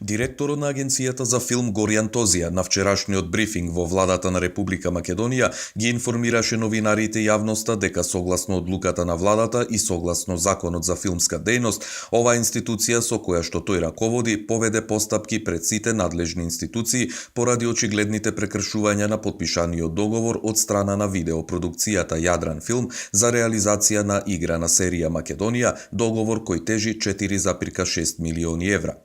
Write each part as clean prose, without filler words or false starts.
Директорот на Агенцијата за филм Горијан Тозија на вчерашниот брифинг во владата на Република Македонија ги информираше новинарите и јавноста дека согласно одлуката на владата и согласно Законот за филмска дејност, оваа институција со која што тој раководи поведе постапки пред сите надлежни институции поради очигледните прекршувања на потпишаниот договор од страна на видеопродукцијата Јадран Филм за реализација на играна серија Македонија, договор кој тежи 4,6 милиони евра.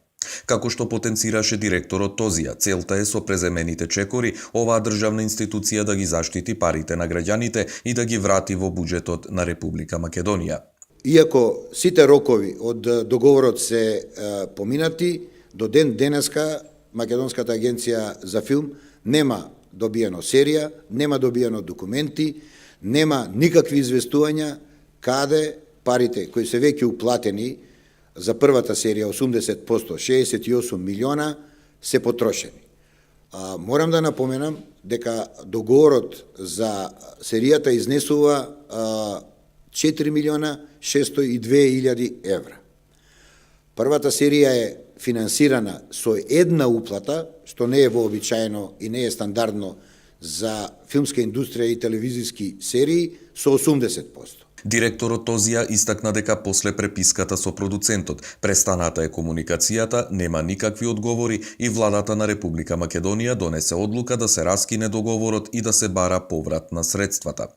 Како што потенцираше директорот Тозија, целта е со преземените чекори оваа државна институција да ги заштити парите на граѓаните и да ги врати во буџетот на Република Македонија. Иако сите рокови од договорот се поминати, до ден денеска Македонската агенција за филм нема добиено серија, нема добиено документи, нема никакви известувања каде парите кои се веќе уплатени за првата серија 80%, 68 милиона, се потрошени. Морам да напоменам дека договорот за серијата изнесува 4 милиона 602 илјади евра. Првата серија е финансирана со една уплата, што не е вообичаено и не е стандардно за филмска индустрија и телевизиски серии, со 80%. Директорот Тозија истакна дека после преписката со продуцентот престаната е комуникацијата, нема никакви одговори и владата на Република Македонија донесе одлука да се раскине договорот и да се бара поврат на средствата.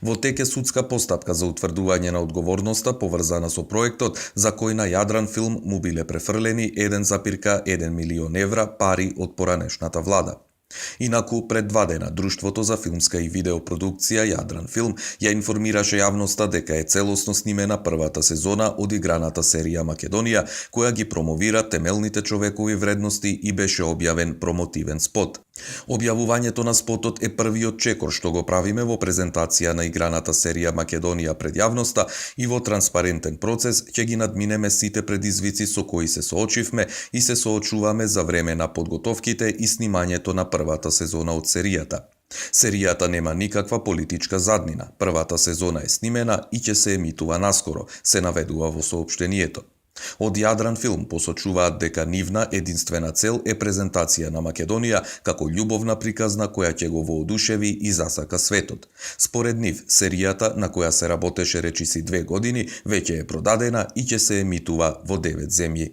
Во тек е судска постапка за утврдување на одговорноста поврзана со проектот за кој на Јадран Филм му биле префрлени 1,1 милион евра пари од поранешната влада. Инаку, пред 2 дена, Друштвото за филмска и видеопродукција Јадран Филм ја информираше јавноста дека е целосно снимена првата сезона од играната серија Македонија, која ги промовира темелните човекови вредности и беше објавен промотивен спот. Објавувањето на спотот е првиот чекор што го правиме во презентација на играната серија Македонија пред јавноста и во транспарентен процес ќе ги надминеме сите предизвици со кои се соочивме и се соочуваме за време на подготовките и снимањето на првата сезона од серијата. Серијата нема никаква политичка заднина. Првата сезона е снимена и ќе се емитува наскоро, се наведува во соопштението. Од Јадран Филм посочуваат дека нивна единствена цел е презентација на Македонија како љубовна приказна која ќе го воодушеви и засака светот. Според нив, серијата на која се работеше речиси 2 години веќе е продадена и ќе се емитува во 9 земји.